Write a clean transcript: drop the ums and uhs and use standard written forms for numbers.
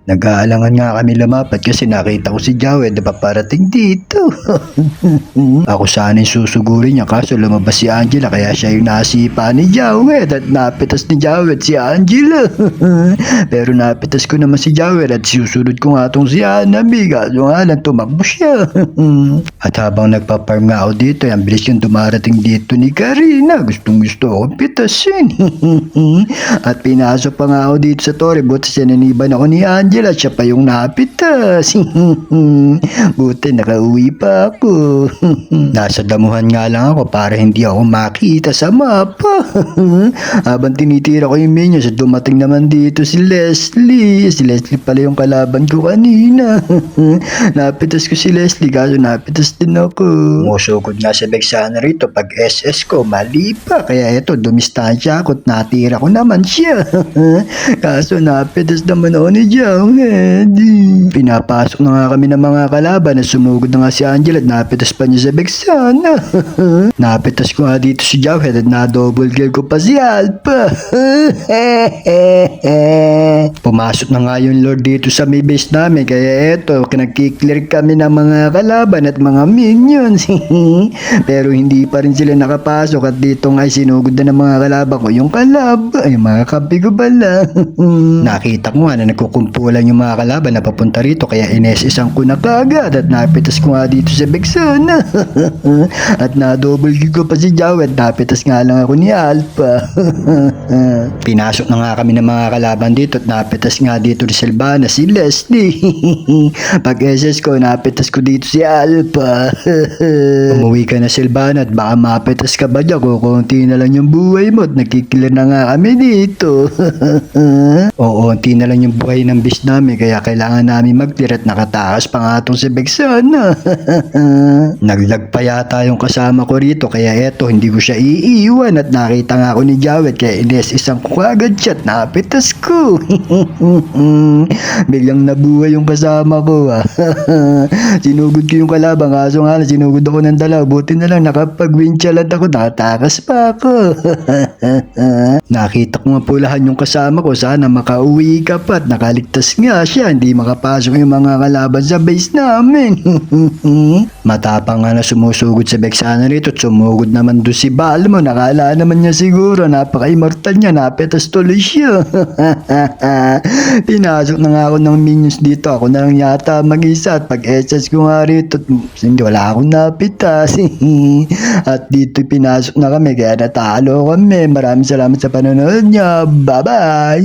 Nag-aalangan nga kami lumapat kasi nakita ko si Jawed na paparating dito. Ako sana yung susugurin niya kaso lumabas si Angela kaya siya yung nasipa ni Jawed at napitas ni Jawed si Angela. Pero napitas ko naman si Jawed at susunod ko nga tong si Hanabi kaso nga lang tumakbo siya. At habang nagpa-farm nga ako dito, ang bilis yung dumarating dito ni Karina. Gustong gusto akong pitasin. At pinasok pa nga ako dito sa Torre buti sinaniban ako ni Angela, siya pa yung napitas. Buti nakauwi pa ako. Nasa damuhan nga lang ako para hindi ako makita sa mapa. Habang tinitira ko yung menu, so dumating naman dito si Leslie. Si Leslie pala yung kalaban ko kanina. Napitas ko si Leslie kaso napitas din ako. Musugod nga si Vexana rito pag SS ko, mali pa. Kaya eto, dumistansya ako at natira ko naman siya. Kaso napitas naman ako ni Jawed. Pinapasok na nga kami ng mga kalaban na sumugod na nga si Angela at napitas pa niya sa Vexana. Napitas ko nga dito si Jawed at na-double kill ko pa si Alpha. Pumasok na nga yung Lord dito sa may base namin kaya eto, nagkiklear kami ng mga kalaban at mga minions. Pero hindi pa rin sila nakapasok at dito nga sinugod na ng mga kalaban ko yung kalaban, ay mga kampi ko pala. Nakita ko nga na nagkukumpulan yung mga kalaban na papunta rito kaya inesisang ko na kagad at napitas ko nga dito sa Vexana. At na-double kill ko pa si Jawed, napitas nga lang ako ni Alpha. Pinasok na nga kami ng mga kalaban dito at napitas nga dito ni Silvana si Leslie. Pag SS ko, napitas ko dito si Alpha. Umuwi ka na Silvana at baka mapitas ka ba dyan kung konti na lang yung buhay mo at nagkikilir na nga kami dito. Oo, konti na lang yung buhay ng bis namin kaya kailangan namin mag-clear at nakatakas pa nga itong si Vexana. Naglag pa yata yung kasama ko rito kaya eto hindi ko siya iiwan at nakita nga ako ni Jawed kaya inesisang ko agad siya at napitas ko. Biglang nabuhay yung kasama ko. Sinugod ko yung kalabang kaso nga sinugod ako ng dalaw, buti na lang nakapag-winchalan ako, nakatakas pa ako. Nakita ko nga pulahan yung kasama ko, sana makauwi ka pa at nakaligtas nga siya, hindi makapasok yung mga kalaban sa base namin. Matapang nga na sumusugod sa Vexana rito at sumugod naman doon si Balmo, nakala naman niya siguro napaka-immortal niya, napitas tuloy siya. Pinasok na nga ako ng minions dito, ako na lang yata mag-isa at pag-SS ko nga rito hindi wala akong napitas. At dito pinasok na kami kaya natalo kami. Maraming salamat sa panonood niya. Bye bye.